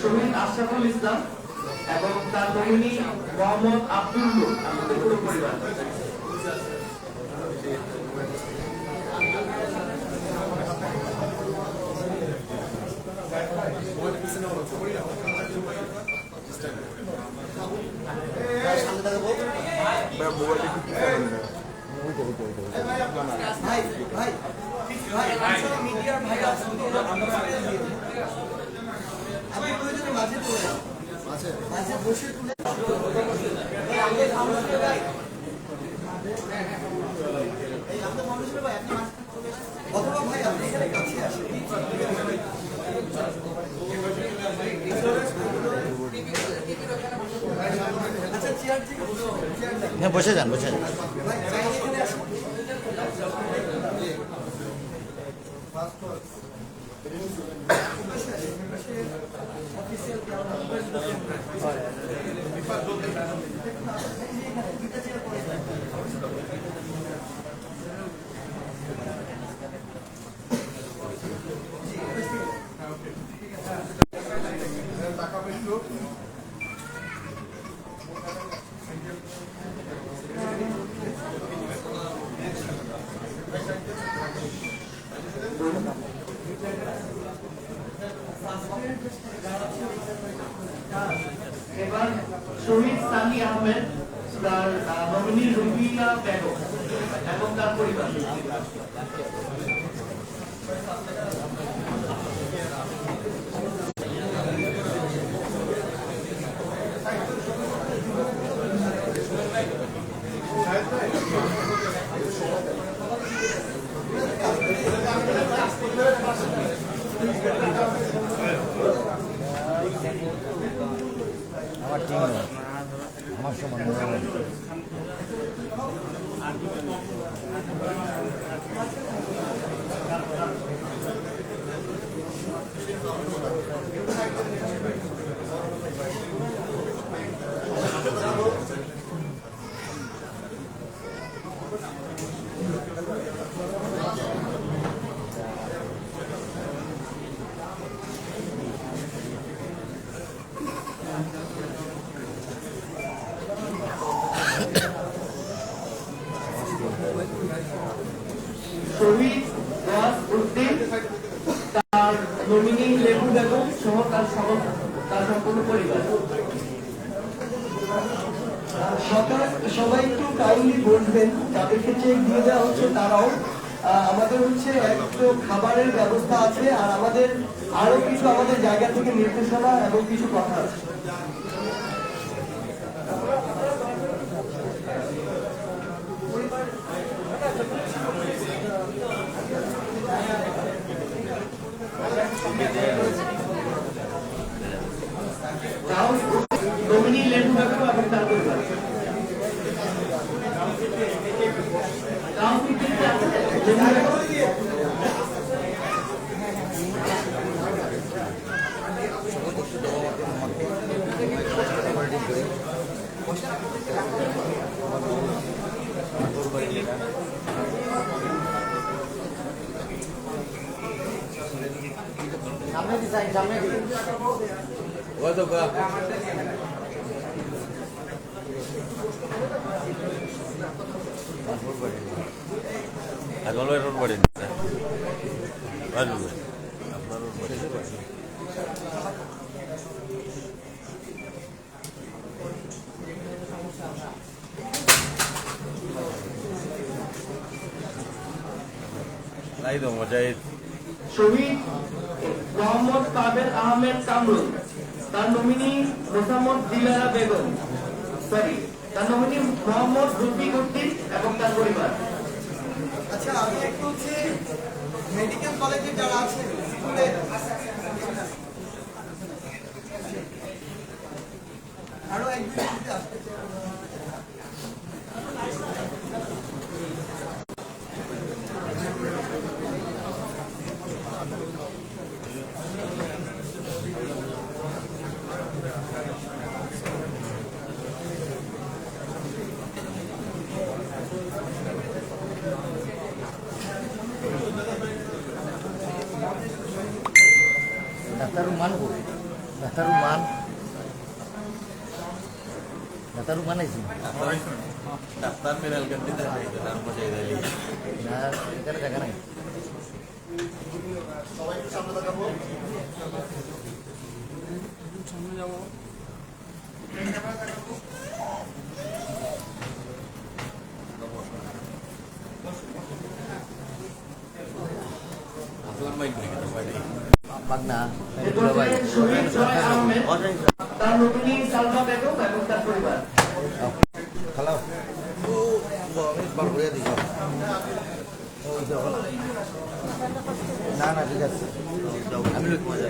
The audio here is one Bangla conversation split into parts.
শহীদ আশরাফুল ইসলাম এবং তার নমিনি মোহাম্মদ আব্দুল আমাদের পুরো পরিবার। মিডিয়ার ভাই মাঝে বসে তুলে অথবা ভাই আপনি এখানে কাছে আসেন। আচ্ছা চেয়ার থেকে বসে যান, বসে যান। ভাই এখানে আসুন। এবার শহীদ সানি আহমেদ, তার নমিনি রুবিয়া বেগম এবং তার পরিবার। আমার টিম আমার সমান শহীদ উদ্দিন, তার নমিনি লেবু বেগম সহ তার সম্পূর্ণ পরিবার। সবাই একটু কাইন্ডলি বসবেন, যাদেরকে চেক দিয়ে দেওয়া হচ্ছে তারাও। আমাদের হচ্ছে একটু খাবারের ব্যবস্থা আছে, আর আমাদের আরো কিছু আমাদের জায়গা থেকে নির্দেশনা এবং কিছু কথা আছে। নমিনি লেবু বেগম এবং তার পরিবার। আগল রোড বাড়ি আপনার নাই তো মজাই। শহীদ মোহাম্মদ কাদের আহমেদ কামরুল, তার নমিনি মোসাম্মদ দিলারা বেগম, তার নমিনি মোহাম্মদ রফিক উদ্দিন এবং তার পরিবার। আচ্ছা আমি একটু হচ্ছে মেডিকেল কলেজে যারা আছে student Daftar rumah bu. Daftar rumah sih. Daftar viral ganti dari itu dan mau jadi dari. Nah, kita jaga nih. Magna. এরপরে শহীদ জয় আহমেদ, তার নমিনি সালমা বেগম এবং তার পরিবার। Kalau baru ya di sana. Oh itu. Nah, tidak. Ambil itu aja.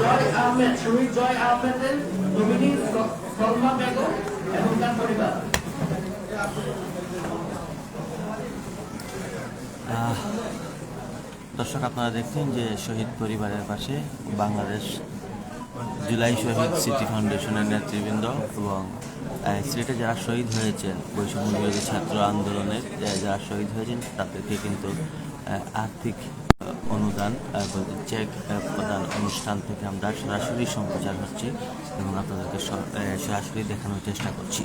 জয় আহমেদ, শহীদ জয় আহমেদের নমিনি সালমা বেগম এবং তার পরিবার। দর্শক, আপনারা দেখছেন যে শহীদ পরিবারের পাশে বাংলাদেশ জুলাই শহীদ স্মৃতি ফাউন্ডেশনের নেতৃবৃন্দ এবং সিলেটে যারা শহীদ হয়েছেন বৈষম্য বিরোধী ছাত্র আন্দোলনের যারা শহীদ হয়েছেন তাদেরকে কিন্তু আর্থিক অনুদান চেক প্রদান অনুষ্ঠান থেকে আমরা সরাসরি সম্প্রচার হচ্ছি এবং আপনাদেরকে সরাসরি দেখানোর চেষ্টা করছি।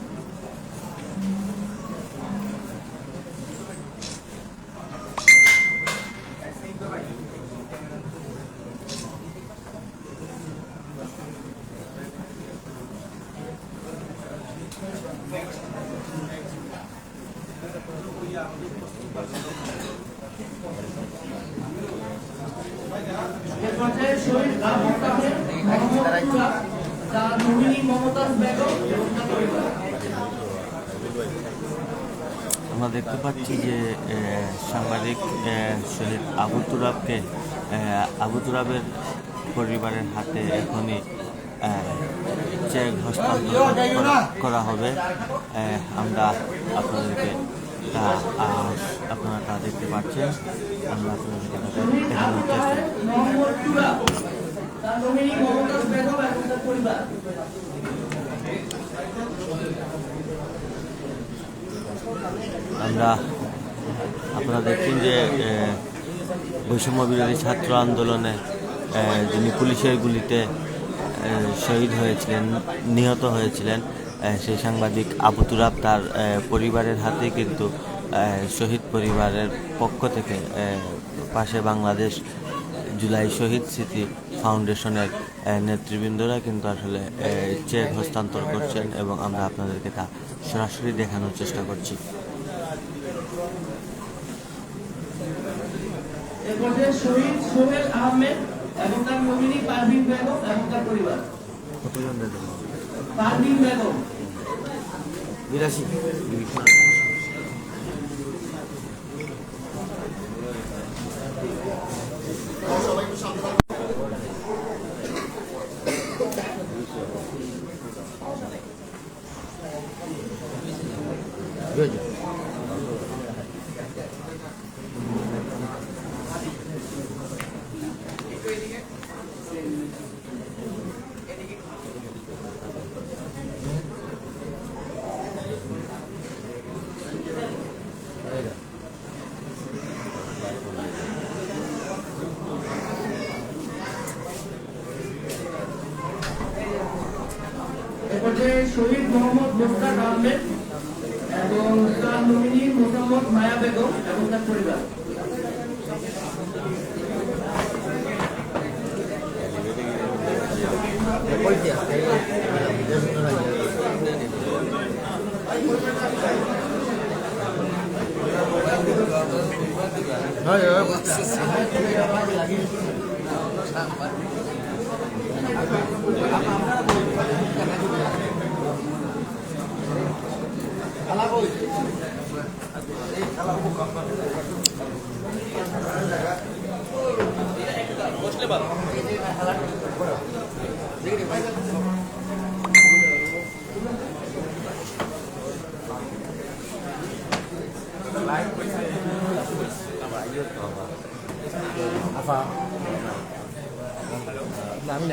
এরপরে শহীদ আবু তাহের মোহাম্মদ তুরাব, তার নমিনি মমতাজ বেগম এবং তার পরিবার। আমরা দেখতে পাচ্ছি যে সাংবাদিক শহীদ আবু তুরাবের পরিবারের হাতে এখনই চেক হস্তান্তর করা হবে। আমরা আপনাদেরকে আপনারা তা দেখতে পাচ্ছেন। আমরা আপনাদেরকে দেখানোর চেষ্টা মোহাম্মদ তুরাব, তার নমিনি মমতাজ বেগম এবং তার পরিবার। আপনারা দেখছেন যে বৈষম্য বিরোধী ছাত্র আন্দোলনে যিনি পুলিশের গুলিতে শহীদ হয়েছিলেন, নিহত হয়েছিলেন, সেই সাংবাদিক আবু তুরাব তার পরিবারের হাতে কিন্তু শহীদ পরিবারের পক্ষ থেকে পাশে বাংলাদেশ জুলাই শহীদ স্মৃতি ফাউন্ডেশনের নেতৃবৃন্দরা কিন্তু আসলে চেক হস্তান্তর করছেন এবং আমরা আপনাদেরকে তা সরাসরি দেখানোর চেষ্টা করছি। এরপরে শহীদ সোহেল আহমেদ এবং তার নমিনি পারভিন বেগম এবং তার পরিবার। পারভিন বেগম 82 এরপরে শহীদ মোহাম্মদ মোস্তাক আহমেদ এবং তার নমিনি মোহাম্মদ মায়া বেগম এবং তার পরিবার। Apa? Namin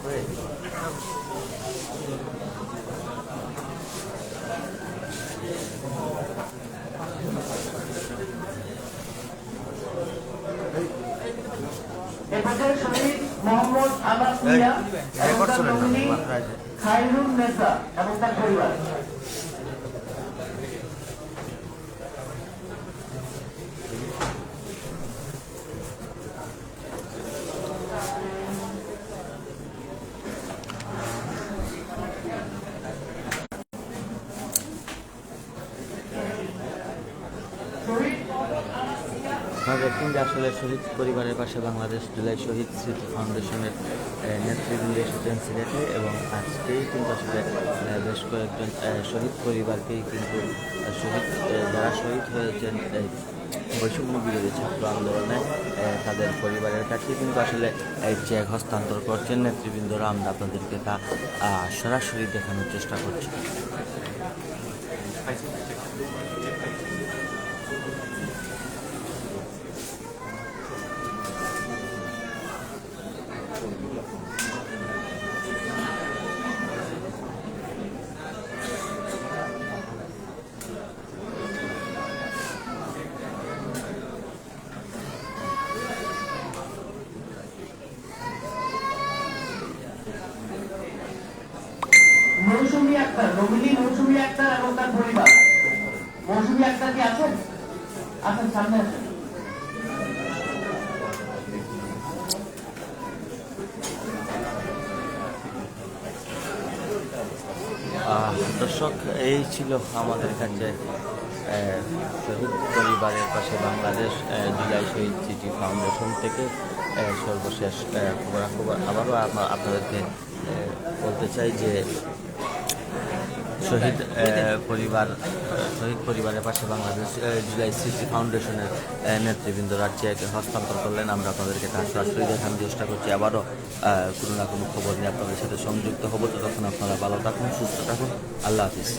হয়ে এপাশের শহীদ মোহাম্মদ আনাস মিয়া এবং তার নমিনি খায়রুন নেসা এবং তার পরিবার। আপনারা দেখুন যে আসলে শহীদ পরিবারের পাশে বাংলাদেশ জুলাই শহীদ স্মৃতি ফাউন্ডেশনের নেতৃবৃন্দ এসেছেন সিলেটে এবং আজকেই কিন্তু আসলে বেশ কয়েকজন শহীদ পরিবারকেই কিন্তু শহীদ যারা শহীদ হয়েছেন বৈষম্য বিরোধী ছাত্র আন্দোলনে তাদের পরিবারের কাছে কিন্তু আসলে চেক হস্তান্তর করছেন নেতৃবৃন্দরা। আমরা আপনাদেরকে তা সরাসরি দেখানোর চেষ্টা করছি। মৌসুমী আক্তার, নমিনি মৌসুমী আক্তার এবং তার পরিবার। মৌসুমী আক্তার কি আছেন? আছেন, সামনে আছেন। দর্শক, এই ছিল আমাদের কাছে শহীদ পরিবারের পাশে বাংলাদেশ জুলাই শহীদ স্মৃতি ফাউন্ডেশন থেকে সর্বশেষ খবরাখবর। আবারও আপনাদেরকে বলতে চাই যে শহীদ পরিবারের পাশে বাংলাদেশ জুলাই স্মৃতি ফাউন্ডেশনের নেতৃবৃন্দরা চেক হস্তান্তর করলেন। আমরা আপনাদেরকে তার সরাসরি দেখানোর চেষ্টা করছি। আবারও কোনো না কোনো খবর নিয়ে আপনাদের সাথে সংযুক্ত হবো। ততক্ষণ আপনারা ভালো থাকুন, সুস্থ থাকুন। আল্লাহ হাফিজ।